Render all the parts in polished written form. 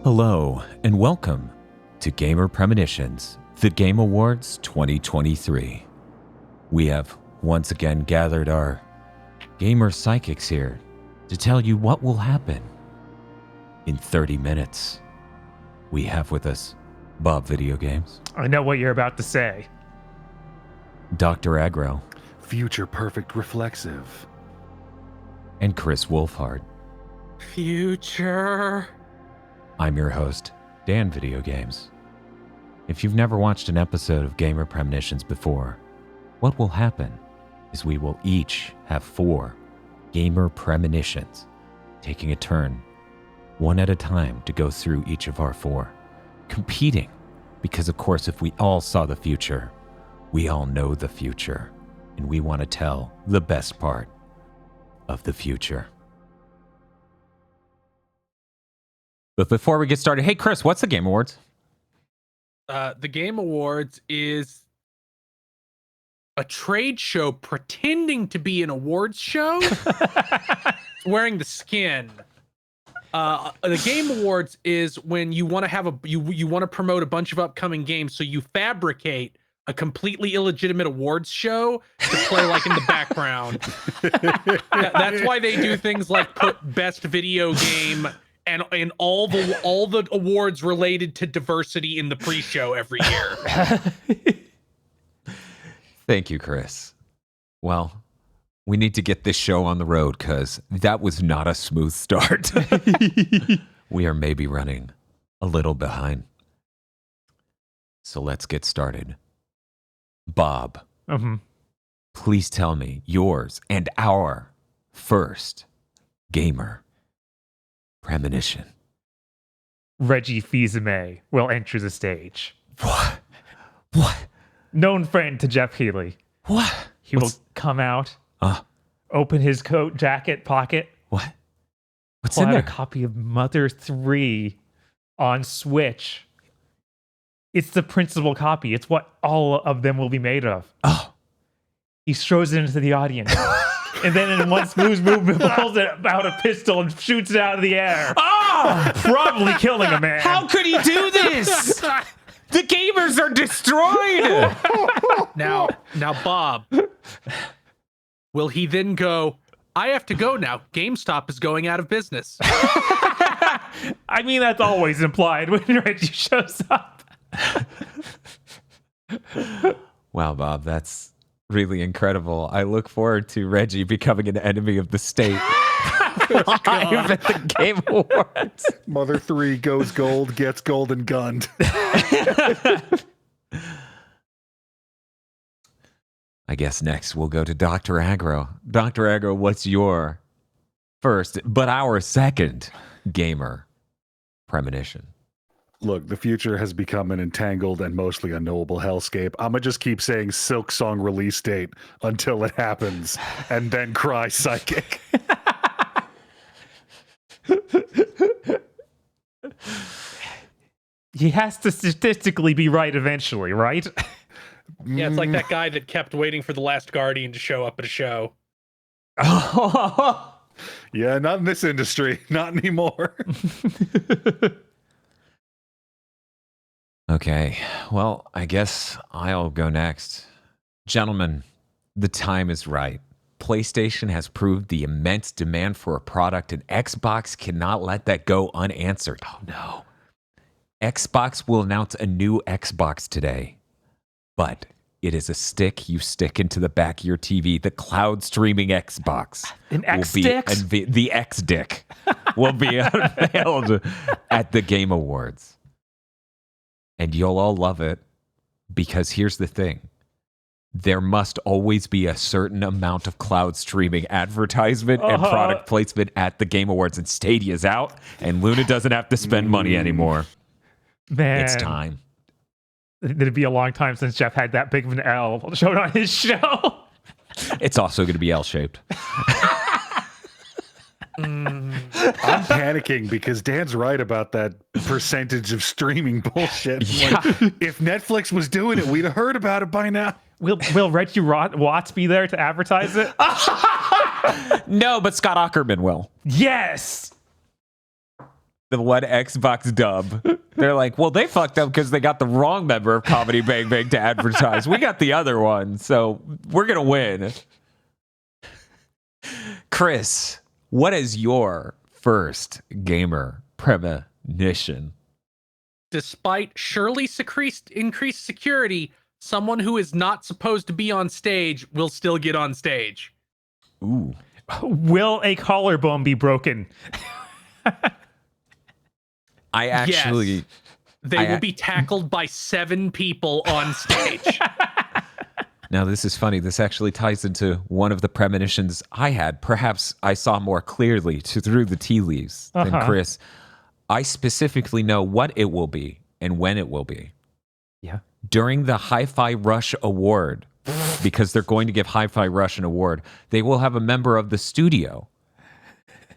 Hello, and welcome to Gamer Premonitions, the Game Awards 2023. We have once again gathered our gamer psychics here to tell you what will happen in 30 minutes. We have with us Bob Video Games. I know what you're about to say. Dr. Aggro. Future Perfect Reflexive. And Chris Wolfhard. Future. I'm your host, Dan Video Games. If you've never watched an episode of Gamer Premonitions before, what will happen is we will each have 4 Gamer Premonitions, taking a turn, one at a time, to go through each of our 4, competing, because of course if we all saw the future, we all know the future, and we want to tell the best part of the future. But before we get started, hey Chris, what's the Game Awards? The Game Awards is a trade show pretending to be an awards show. Wearing the skin. The Game Awards is when you want to have you want to promote a bunch of upcoming games, so you fabricate a completely illegitimate awards show to play like in the background. That's why they do things like put best video game and all the awards related to diversity in the pre-show every year. Thank you, Chris. Well, we need to get this show on the road because that was not a smooth start. We are maybe running a little behind. So let's get started. Bob, please tell me yours and our first gamer premonition. Reggie Fils-Aimé will enter the stage. What? Known friend to Jeff Healey. What? He will come out, open his coat jacket pocket. What? What's pull in out there? a copy of Mother 3 on Switch. It's the principal copy. It's what all of them will be made of. Oh. He throws it into the audience. And then in one smooth movement, pulls out a pistol and shoots it out of the air. Oh! Probably killing a man. How could he do this? The gamers are destroyed. Now, Bob, will he then go, I have to go now. GameStop is going out of business. I mean, that's always implied when Reggie shows up. Wow, Bob, that's really incredible. I look forward to Reggie becoming an enemy of the state. Live at the Game Awards. Mother 3 goes gold, gets golden gunned. I guess next we'll go to Dr. Aggro. Dr. Aggro, what's your first, but our second gamer premonition? Look, the future has become an entangled and mostly unknowable hellscape. I'm going to just keep saying Silk Song release date until it happens, and then cry psychic. He has to statistically be right eventually, right? Yeah, it's like that guy that kept waiting for The Last Guardian to show up at a show. Yeah, not in this industry. Not anymore. Okay, well, I guess I'll go next. Gentlemen, the time is right. PlayStation has proved the immense demand for a product, and Xbox cannot let that go unanswered. Oh no. Xbox will announce a new Xbox today, but it is a stick you stick into the back of your TV. The cloud streaming Xbox. An X-Stick? The X-Dick will be unveiled at the Game Awards. And you'll all love it, because here's the thing. There must always be a certain amount of cloud streaming advertisement and product placement at the Game Awards, and Stadia's out, and Luna doesn't have to spend money anymore. Man. It's time. It'd be a long time since Jeff had that big of an L shown on his show. It's also going to be L-shaped. I'm panicking because Dan's right about that percentage of streaming bullshit. Yeah. Like, if Netflix was doing it, we'd have heard about it by now. Will Reggie Watts be there to advertise it? No, but Scott Aukerman will. Yes! the one Xbox dub. They're like, well, they fucked up because they got the wrong member of Comedy Bang Bang to advertise. We got the other one, so we're going to win. Chris, what is your first gamer premonition? Despite surely increased security, someone who is not supposed to be on stage will still get on stage. Ooh. Will a collarbone be broken? I actually... Yes. They will be tackled by 7 people on stage. Now, this is funny. This actually ties into one of the premonitions I had. Perhaps I saw more clearly through the tea leaves than Chris. I specifically know what it will be and when it will be. Yeah. During the Hi-Fi Rush Award, because they're going to give Hi-Fi Rush an award, they will have a member of the studio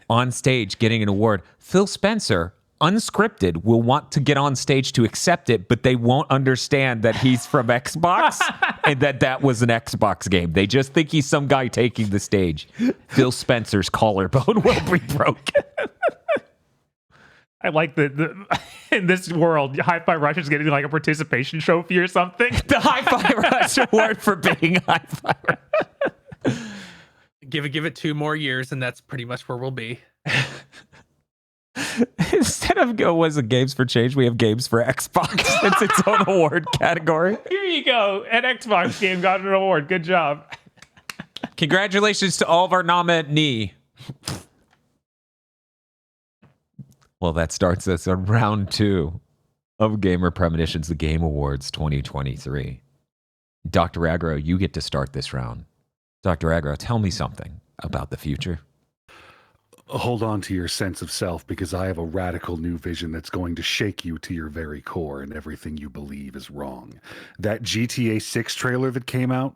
on stage getting an award. Phil Spencer, unscripted, will want to get on stage to accept it, but they won't understand that he's from Xbox and that was an Xbox game. They just think he's some guy taking the stage. Phil Spencer's collarbone will be broken. I like the in this world, Hi-Fi Rush is getting like a participation trophy or something. The Hi-Fi Rush Award for being Hi-Fi Rush. Give it 2 more years, and that's pretty much where we'll be. Instead of was it Games for Change, we have Games for Xbox. It's its own award category. Here you go. An Xbox game got an award. Good job. Congratulations to all of our nominees. Well, that starts us on round 2 of Gamer Premonitions, the Game Awards 2023. Dr. Aggro, you get to start this round. Dr. Aggro, tell me something about the future. Hold on to your sense of self, because I have a radical new vision that's going to shake you to your very core, and everything you believe is wrong. That GTA 6 trailer that came out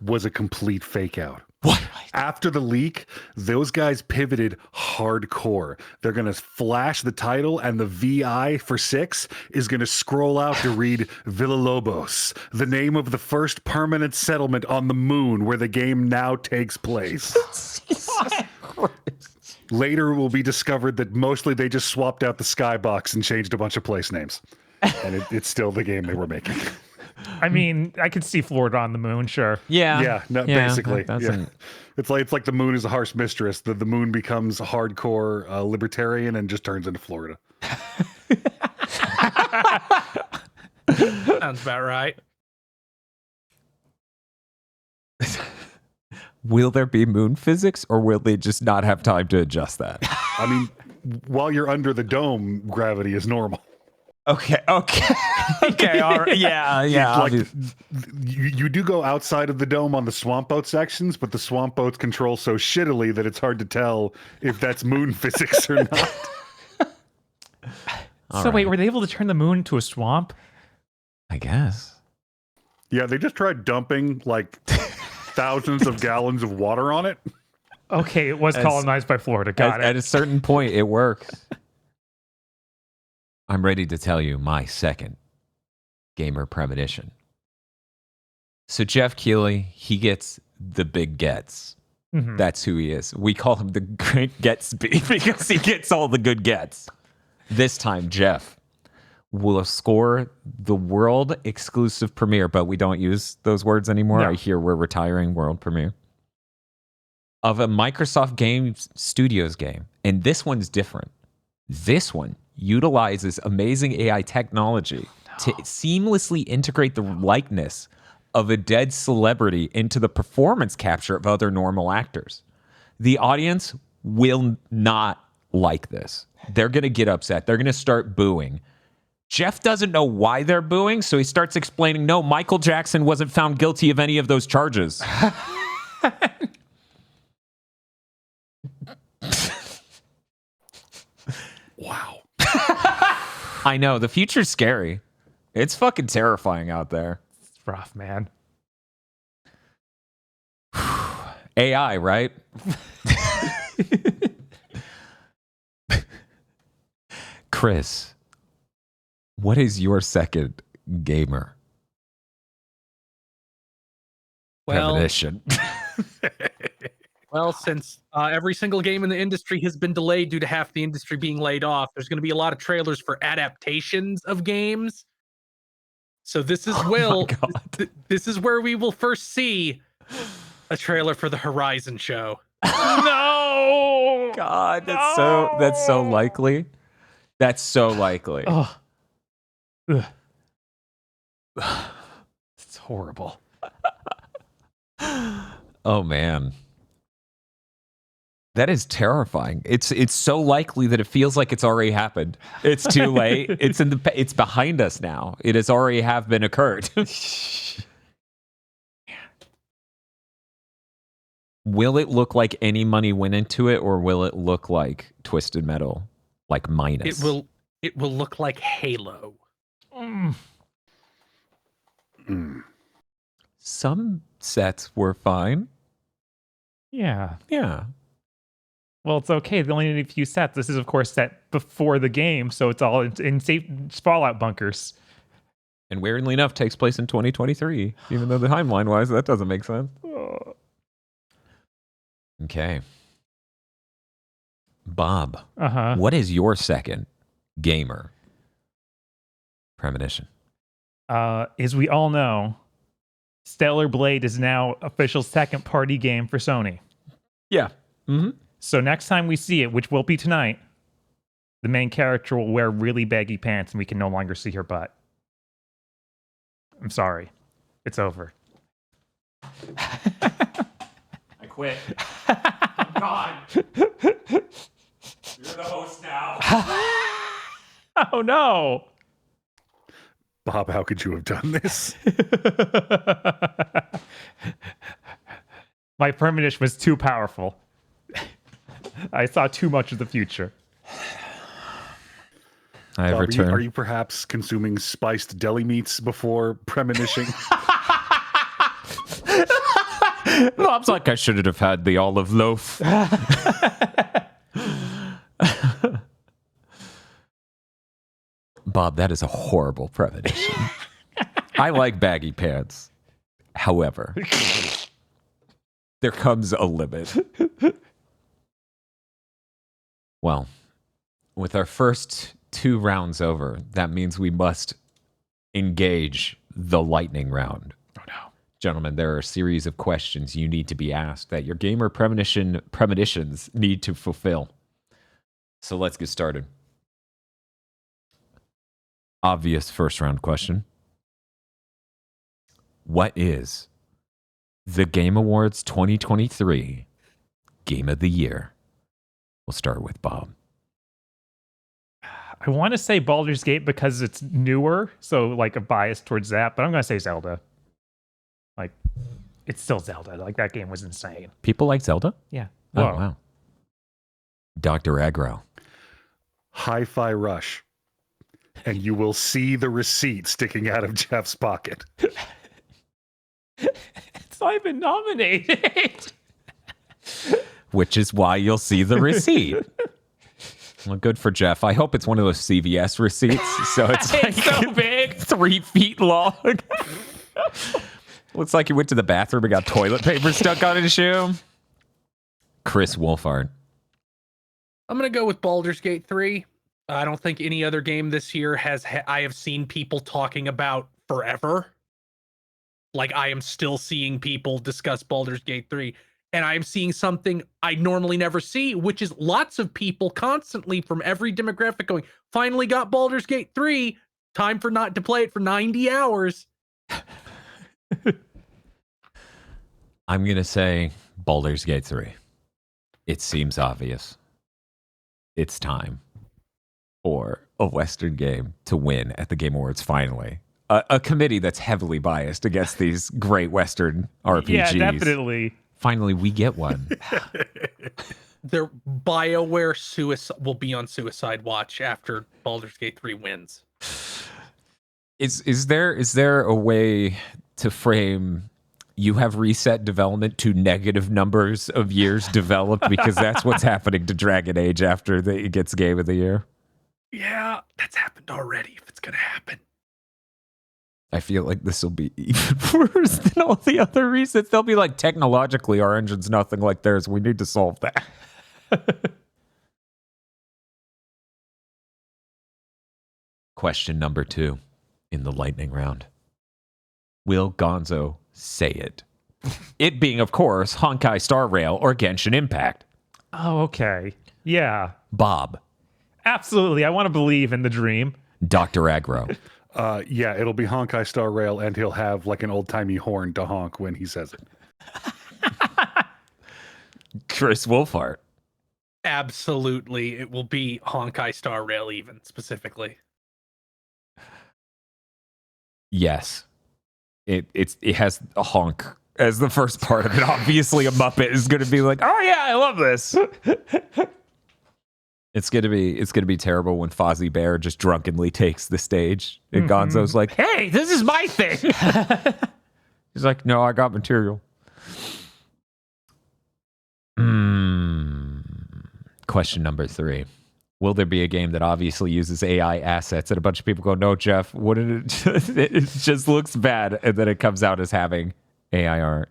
was a complete fake out. What? After the leak, those guys pivoted hardcore. They're going to flash the title, and the VI for 6 is going to scroll out to read Villalobos, the name of the first permanent settlement on the moon where the game now takes place. Later, it will be discovered that mostly they just swapped out the skybox and changed a bunch of place names. And it's still the game they were making. I mean, I could see Florida on the moon, sure. Yeah, basically. Yeah. It's like the moon is a harsh mistress. The moon becomes a hardcore libertarian and just turns into Florida. Sounds about right. Will there be moon physics, or will they just not have time to adjust that? I mean, while you're under the dome, gravity is normal. Okay. All right. Yeah. Like, you do go outside of the dome on the swamp boat sections, but the swamp boats control so shittily that it's hard to tell if that's moon physics or not. Wait, were they able to turn the moon into a swamp? I guess. Yeah, they just tried dumping like thousands of gallons of water on it. Okay, it was colonized by Florida. Got it. At a certain point, it works. I'm ready to tell you my second gamer premonition. So Jeff Keighley, he gets the big gets. Mm-hmm. That's who he is. We call him the Great Gatsby because he gets all the good gets. This time, Jeff will score the world exclusive premiere, but we don't use those words anymore. No. I hear we're retiring world premiere of a Microsoft Game Studios game. And this one's different. This one utilizes amazing AI technology to seamlessly integrate the likeness of a dead celebrity into the performance capture of other normal actors. The audience will not like this. They're going to get upset. They're going to start booing. Jeff doesn't know why they're booing, so he starts explaining, no, Michael Jackson wasn't found guilty of any of those charges. Wow. I know, the future's scary. It's fucking terrifying out there. It's rough, man. AI, right? Chris, what is your second gamer premonition? Well, since every single game in the industry has been delayed due to half the industry being laid off, there's going to be a lot of trailers for adaptations of games. So this is this is where we will first see a trailer for the Horizon show. No! God, that's so likely. That's so likely. Oh. Ugh. It's horrible. Oh man. That is terrifying. It's so likely that it feels like it's already happened. It's too late. It's behind us now. It has already have been occurred. Will it look like any money went into it, or will it look like Twisted Metal, like minus? It will look like Halo. Some sets were fine. Yeah. Yeah. Well, it's okay. They only need a few sets. This is, of course, set before the game, so it's all in safe Fallout bunkers. And weirdly enough, takes place in 2023, even though the timeline-wise, that doesn't make sense. Okay. Bob, what is your second gamer premonition? As we all know, Stellar Blade is now official second-party game for Sony. Yeah. Mm-hmm. So next time we see it, which will be tonight, the main character will wear really baggy pants and we can no longer see her butt. I'm sorry. It's over. I quit. I'm gone. You're the host now. Oh, no. Bob, how could you have done this? My premonition was too powerful. I saw too much of the future. I have returned. Are you perhaps consuming spiced deli meats before premonition? Bob's like, I shouldn't have had the olive loaf. Bob, that is a horrible premonition. I like baggy pants. However, there comes a limit. Well, with our first 2 rounds over, that means we must engage the lightning round. Oh, no. Gentlemen, there are a series of questions you need to be asked that your gamer premonitions need to fulfill. So let's get started. Obvious first round question. What is the Game Awards 2023 Game of the Year? We'll start with Bob. I want to say Baldur's Gate because it's newer, so like a bias towards that, but I'm going to say Zelda. Like, it's still Zelda. Like, that game was insane. People like Zelda? Yeah. Oh, wow. Dr. Aggro. Hi-Fi Rush. And you will see the receipt sticking out of Jeff's pocket. It's not even nominated. Which is why you'll see the receipt. Well, good for Jeff. I hope it's one of those CVS receipts. So it's like so big. 3 feet long. Looks like he went to the bathroom and got toilet paper stuck on his shoe. Chris Wolfhard. I'm going to go with Baldur's Gate 3. I don't think any other game this year I have seen people talking about forever. Like, I am still seeing people discuss Baldur's Gate 3. And I'm seeing something I normally never see, which is lots of people constantly from every demographic going, finally got Baldur's Gate 3. Time for not to play it for 90 hours. I'm going to say Baldur's Gate 3. It seems obvious. It's time for a Western game to win at the Game Awards finally. A committee that's heavily biased against these great Western RPGs. Yeah, definitely. Finally, we get one. Their BioWare will be on suicide watch after Baldur's Gate 3 wins. Is there a way to frame you have reset development to negative numbers of years developed? Because that's what's happening to Dragon Age after it gets Game of the Year. Yeah, that's happened already if it's going to happen. I feel like this will be even worse than all the other reasons. They'll be like, technologically, our engine's nothing like theirs. We need to solve that. Question number 2 in the lightning round. Will Gonzo say it? It being, of course, Honkai Star Rail or Genshin Impact. Oh, okay. Yeah. Bob. Absolutely. I want to believe in the dream. Dr. Aggro. Yeah, it'll be Honkai Star Rail, and he'll have like an old-timey horn to honk when he says it. Chris Wolfhart. Absolutely. It will be Honkai Star Rail even, specifically. Yes. It has a honk as the first part of it. Obviously, a Muppet is going to be like, oh yeah, I love this. It's gonna be terrible when Fozzie Bear just drunkenly takes the stage and Gonzo's like, "Hey, this is my thing." He's like, "No, I got material." Question number 3: will there be a game that obviously uses AI assets and a bunch of people go, "No, Jeff, wouldn't it? It just looks bad," and then it comes out as having AI art?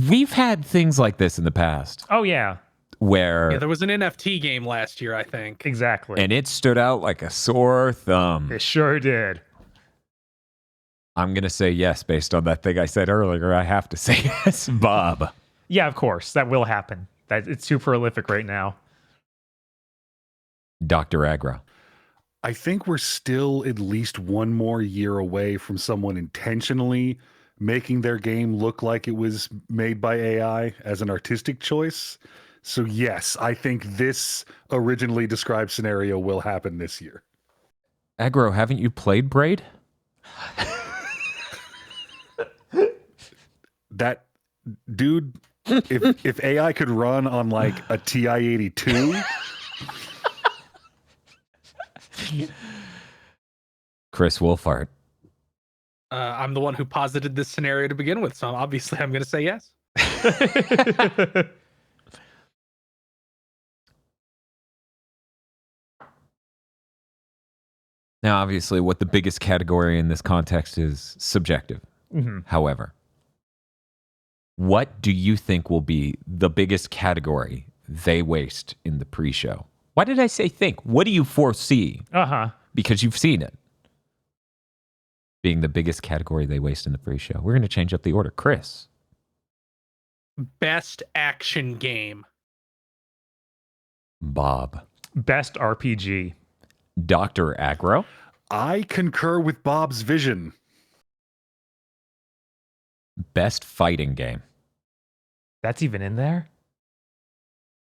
We've had things like this in the past. Oh, yeah. Where there was an NFT game last year, I think. Exactly. And it stood out like a sore thumb. It sure did. I'm going to say yes based on that thing I said earlier. I have to say yes, Bob. Yeah, of course. That will happen. It's too prolific right now. Dr. Aggro. I think we're still at least one more year away from someone intentionally making their game look like it was made by AI as an artistic choice. So yes, I think this originally described scenario will happen this year. Aggro, haven't you played Braid? That dude, if AI could run on like a TI-82. Chris Wolfhart. I'm the one who posited this scenario to begin with, so obviously I'm going to say yes. Now, obviously, what the biggest category in this context is subjective. Mm-hmm. However, what do you think will be the biggest category they waste in the pre-show? Why did I say think? What do you foresee? Uh-huh. Because you've seen it. Being the biggest category they waste in the pre-show. We're going to change up the order. Chris. Best action game. Bob. Best RPG. Dr. Aggro. I concur with Bob's vision. Best fighting game. That's even in there?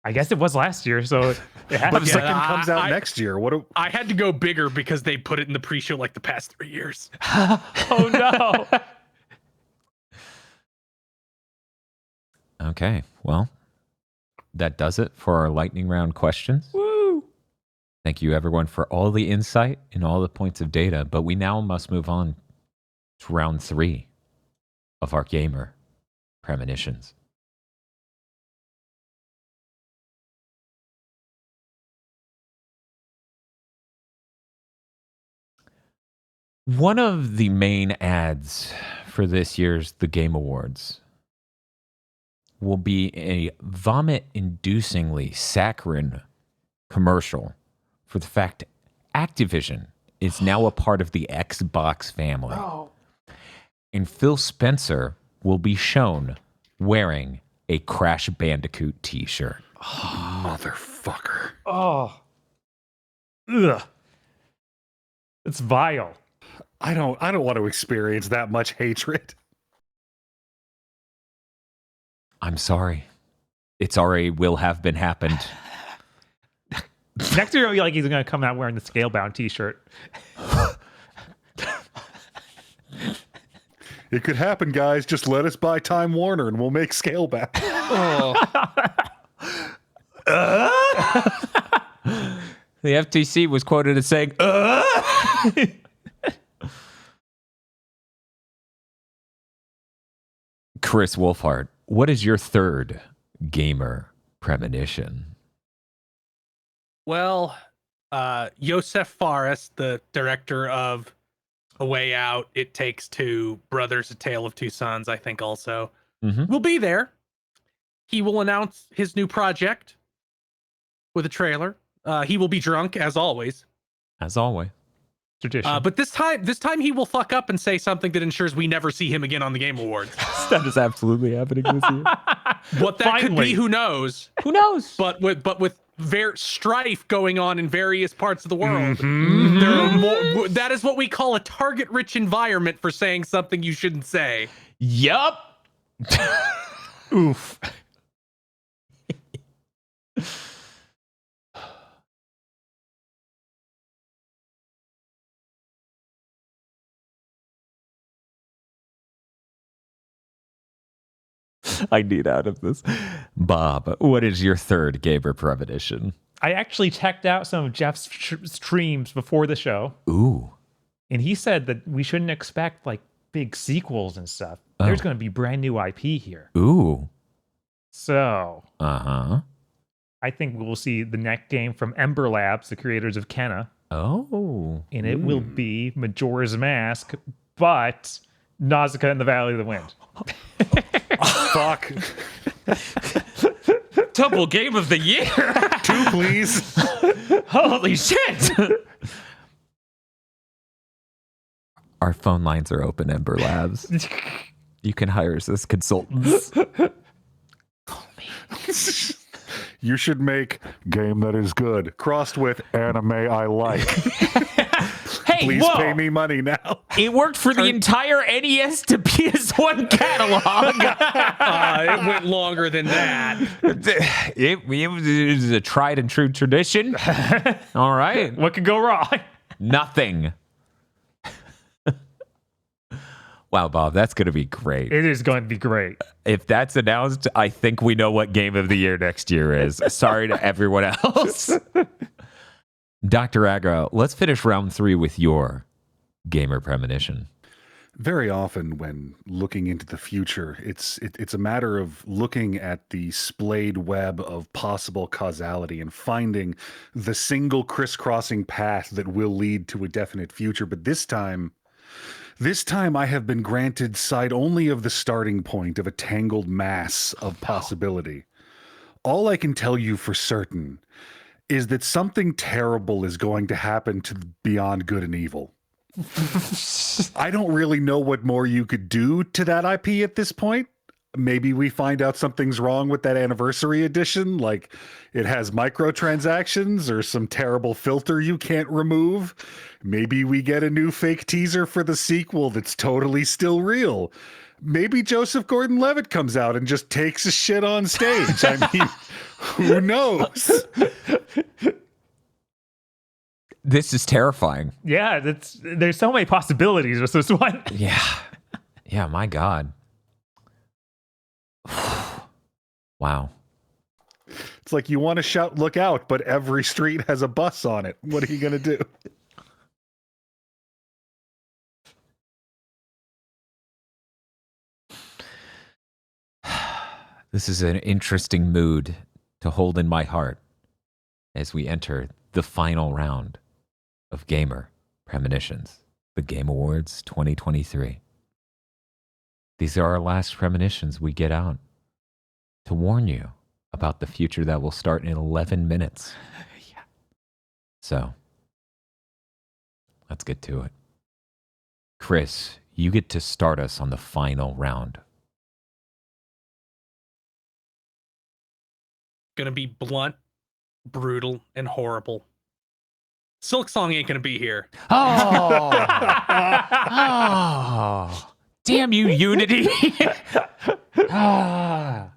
I guess it was last year, so it had But to be. second comes out next year. I had to go bigger because they put it in the pre-show like the past 3 years. Oh, no. Okay, well, that does it for our lightning round questions. Woo! Thank you, everyone, for all the insight and all the points of data. But we now must move on to round 3 of our gamer premonitions. One of the main ads for this year's The Game Awards will be a vomit-inducingly saccharine commercial for the fact Activision is now a part of the Xbox family. Oh. And Phil Spencer will be shown wearing a Crash Bandicoot t-shirt. Motherfucker. Oh. Ugh. It's vile. I don't want to experience that much hatred. I'm sorry. It's already will have been happened. Next year, it'll be like he's going to come out wearing the Scalebound t-shirt. It could happen, guys. Just let us buy Time Warner and we'll make scale back. The FTC was quoted as saying, Chris Wolfhart, what is your third gamer premonition? Well, Josef Fares, the director of A Way Out, It Takes Two, Brothers: A Tale of Two Sons, I think also, will be there. He will announce his new project with a trailer. He will be drunk, as always. As always. Tradition. But this time he will fuck up and say something that ensures we never see him again on the Game Awards. That is absolutely happening this year. What that could Finally. be, who knows? Who knows? But with strife going on in various parts of the world, Mhm. there are more. That is what we call a target-rich environment for saying something you shouldn't say. Yup. Oof. I need out of this. Bob, what is your third gamer premonition? I actually checked out some of Jeff's streams before the show, Ooh. and he said that we shouldn't expect like big sequels and stuff. There's going to be brand new IP here. Ooh. So Uh-huh. I think we'll see the next game from Ember Labs, the creators of Kenna, Oh. and it will be Majora's Mask, but Nausicaa in the Valley of the Wind. Fuck. Double game of the year. 2, please. Holy shit. Our phone lines are open, Ember Labs. You can hire us as consultants. You should make game that is good crossed with anime I like. Hey, Please whoa. pay me money now. It worked for the entire NES to PS1 catalog. It went longer than that. it was a tried and true tradition. All right. What could go wrong? Nothing. Wow, Bob, that's going to be great. It is going to be great. If that's announced, I think we know what game of the year next year is. Sorry to everyone else. Dr. Agra, let's finish round 3 with your gamer premonition. Very often when looking into the future, it's a matter of looking at the splayed web of possible causality and finding the single crisscrossing path that will lead to a definite future. But this time I have been granted sight only of the starting point of a tangled mass of possibility. All I can tell you for certain is that something terrible is going to happen to Beyond Good and Evil. I don't really know what more you could do to that IP at this point. Maybe we find out something's wrong with that anniversary edition, like it has microtransactions or some terrible filter you can't remove. Maybe we get a new fake teaser for the sequel that's totally still real. Maybe Joseph Gordon-Levitt comes out and just takes a shit on stage. I mean, who knows? This is terrifying. Yeah, there's so many possibilities with this one. Yeah. Yeah, my God. Wow. It's like you want to shout, look out, but every street has a bus on it. What are you going to do? This is an interesting mood to hold in my heart as we enter the final round of Gamer Premonitions, the Game Awards 2023. These are our last premonitions we get out to warn you about the future that will start in 11 minutes. Yeah. So, let's get to it. Chris, you get to start us on the final round. Gonna be blunt, brutal, and horrible. Silk Song ain't gonna be here. Oh, oh. Damn you, Unity. Ah.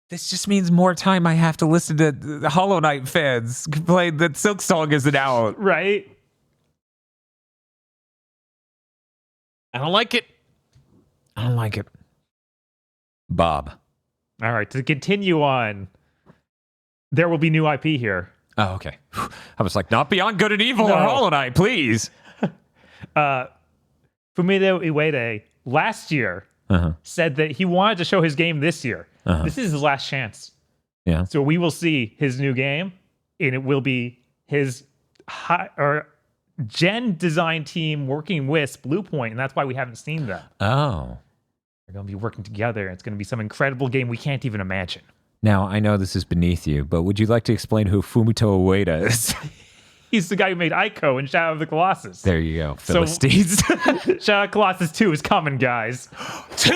This just means more time I have to listen to the Hollow Knight fans complain that Silk Song isn't out. Right? I don't like it. I don't like it. Bob. All right, to continue on, there will be new IP here. Oh, okay. I was like, not Beyond Good and Evil No. or Hollow Knight, please. Fumito Ueda last year Uh-huh. said that he wanted to show his game this year. Uh-huh. This is his last chance. Yeah. So we will see his new game, and it will be his gen design team working with Bluepoint, and that's why we haven't seen them. Oh. They're going to be working together. It's going to be some incredible game we can't even imagine. Now, I know this is beneath you, but would you like to explain who Fumito Ueda is? He's the guy who made Ico in Shadow of the Colossus. There you go, Philistines. Shadow of the Colossus 2 is coming, guys. 2?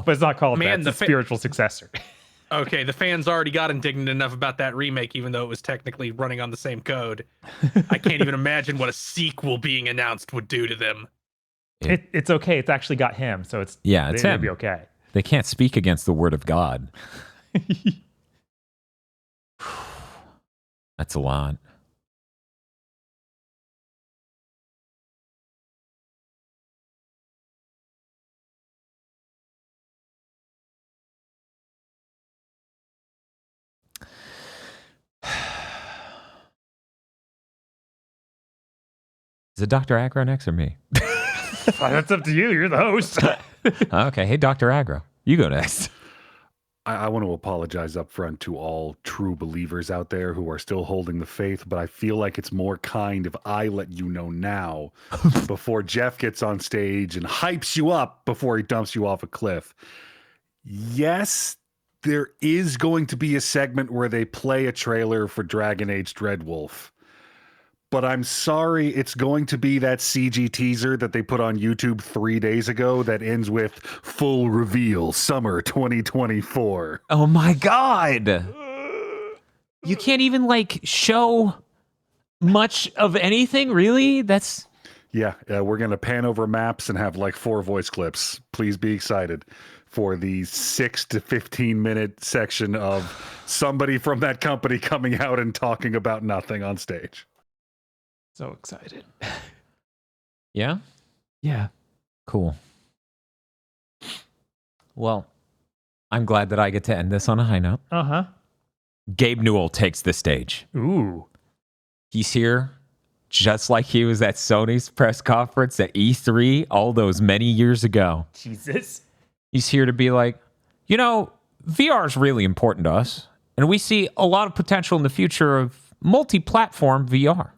But it's not called Man, that. It's a spiritual successor. Okay, the fans already got indignant enough about that remake, even though it was technically running on the same code. I can't even imagine what a sequel being announced would do to them. It's okay. It's actually got him, so it's it's it'll him. be okay. They can't speak against the word of God. That's a lot. Is it Dr. Aggro next or me? That's up to you. You're the host. Okay. Hey, Dr. Aggro, you go next. I want to apologize up front to all true believers out there who are still holding the faith, but I feel like it's more kind if I let you know now before Jeff gets on stage and hypes you up before he dumps you off a cliff. Yes, there is going to be a segment where they play a trailer for Dragon Age Dreadwolf. But I'm sorry, it's going to be that CG teaser that they put on YouTube 3 days ago that ends with full reveal summer 2024. Oh my God. You can't even show much of anything, really? That's... Yeah, we're going to pan over maps and have 4 voice clips. Please be excited for the 6 to 15 minute section of somebody from that company coming out and talking about nothing on stage. So excited. Yeah? Yeah. Cool. Well, I'm glad that I get to end this on a high note. Uh-huh. Gabe Newell takes the stage. Ooh. He's here just like he was at Sony's press conference at E3 all those many years ago. Jesus. He's here to be like, VR is really important to us, and we see a lot of potential in the future of multi-platform VR.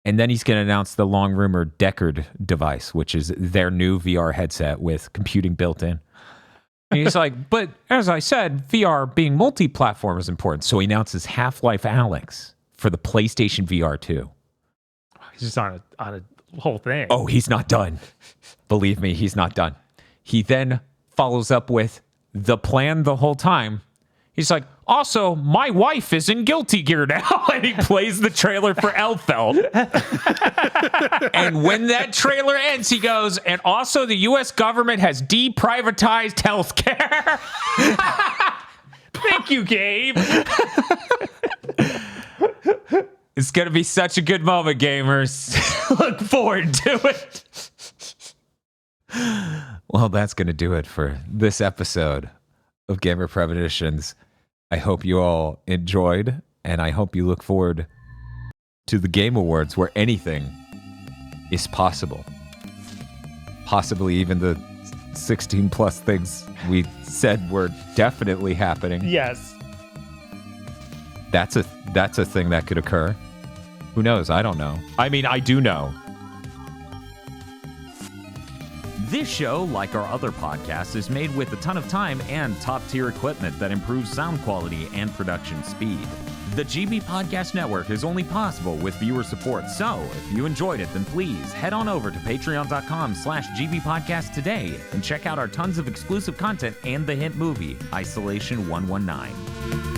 And then he's going to announce the long-rumored Deckard device, which is their new VR headset with computing built in. And he's like, but as I said, VR being multi-platform is important. So he announces Half-Life Alyx for the PlayStation VR 2. He's just on a whole thing. Oh, he's not done. Believe me, he's not done. He then follows up with the plan the whole time. He's like, also, my wife is in Guilty Gear now. And he plays the trailer for Elfeld. And when that trailer ends, he goes, and also the U.S. government has deprivatized healthcare. Thank you, Gabe. It's going to be such a good moment, gamers. Look forward to it. Well, that's going to do it for this episode of Gamer Premonitions. I hope you all enjoyed, and I hope you look forward to the Game Awards where anything is possible. Possibly even the 16 plus things we said were definitely happening. Yes. That's a thing that could occur. Who knows? I don't know. I mean, I do know. This show, like our other podcasts, is made with a ton of time and top-tier equipment that improves sound quality and production speed. The GB Podcast Network is only possible with viewer support, so if you enjoyed it, then please head on over to patreon.com/GB Podcast today and check out our tons of exclusive content and the hit movie, Isolation 119.